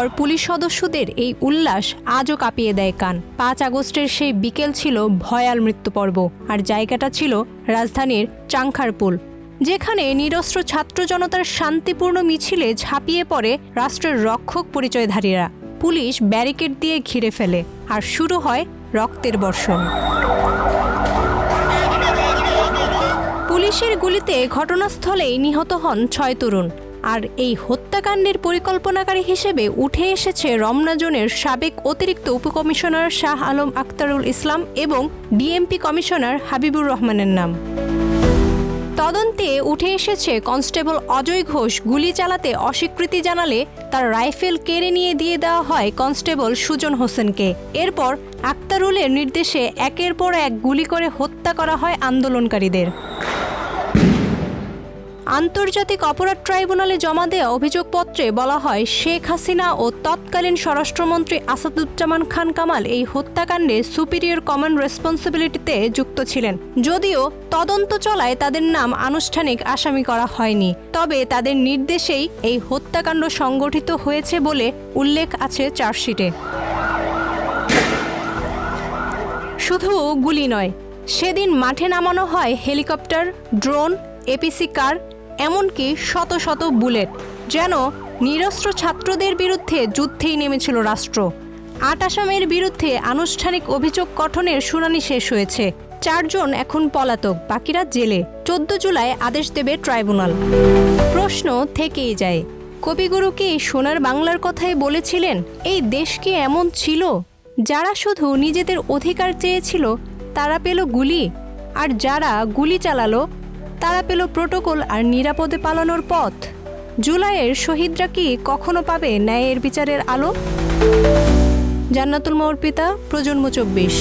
পর পুলিশ সদস্যদের এই উল্লাস আজও কাঁপিয়ে দেয় কান। 5 আগস্টের সেই বিকেল ছিল ভয়াল মৃত্যুপর্ব, আর জায়গাটা ছিল রাজধানীর চাংখারপুল, যেখানে নিরস্ত্র ছাত্র জনতার শান্তিপূর্ণ মিছিলে ঝাঁপিয়ে পড়ে রাষ্ট্রের রক্ষক পরিচয়ধারীরা। পুলিশ ব্যারিকেড দিয়ে ঘিরে ফেলে, আর শুরু হয় রক্তের বর্ষণ। পুলিশের গুলিতে ঘটনাস্থলেই নিহত হন 6 তরুণ। আর এই হত্যাকাণ্ডের পরিকল্পনাকারী হিসেবে উঠে এসেছে রমনা জোনের সাবেক অতিরিক্ত উপকমিশনার শাহ আলম আক্তারুল ইসলাম এবং ডিএমপি কমিশনার হাবিবুর রহমানের নাম। তদন্তে উঠে এসেছে কনস্টেবল অজয় ঘোষ গুলি চালাতে অস্বীকৃতি জানালে তার রাইফেল কেড়ে নিয়ে দিয়ে দেওয়া হয় কনস্টেবল সুজন হোসেনকে। এরপর আক্তারুলের নির্দেশে একের পর এক গুলি করে হত্যা করা হয় আন্দোলনকারীদের। আন্তর্জাতিক অপরাধ ট্রাইব্যুনালে জমা দেওয়া অভিযোগপত্রে বলা হয়, শেখ হাসিনা ও তৎকালীন স্বরাষ্ট্রমন্ত্রী আসাদুজ্জামান খান কামাল এই হত্যাকাণ্ডে সুপিরিয়র কমান্ড রেসপন্সিবিলিটিতে যুক্ত ছিলেন। যদিও তদন্ত চলায় তাদের নাম আনুষ্ঠানিক আসামি করা হয়নি, তবে তাদের নির্দেশেই এই হত্যাকাণ্ড সংগঠিত হয়েছে বলে উল্লেখ আছে চার্জশিটে। শুধু গুলি নয়, সেদিন মাঠে নামানো হয় হেলিকপ্টার, ড্রোন, এপিসি কার, এমনকি শত শত বুলেট, যেন নিরস্ত্র ছাত্রদের বিরুদ্ধে যুদ্ধেই নেমেছিল রাষ্ট্র। 8 আসামির বিরুদ্ধে আনুষ্ঠানিক অভিযোগ গঠনের শুনানি শেষ হয়েছে। 4 জন এখন পলাতক, বাকিরা জেলে। 14 জুলাই আদেশ দেবে ট্রাইব্যুনাল। প্রশ্ন থেকেই যায়, কবিগুরু কি সোনার বাংলার কথাই বলেছিলেন? এই দেশ কি এমন ছিল? যারা শুধু নিজেদের অধিকার চেয়েছিল তারা পেল গুলি, আর যারা গুলি চালালো তারা পেল প্রটোকল আর নিরাপদে পালানোর পথ। জুলাইয়ের শহীদরা কি কখনো পাবে ন্যায়ের বিচারের আলো? জান্নাতুল মর্পিতা, প্রজন্ম 24।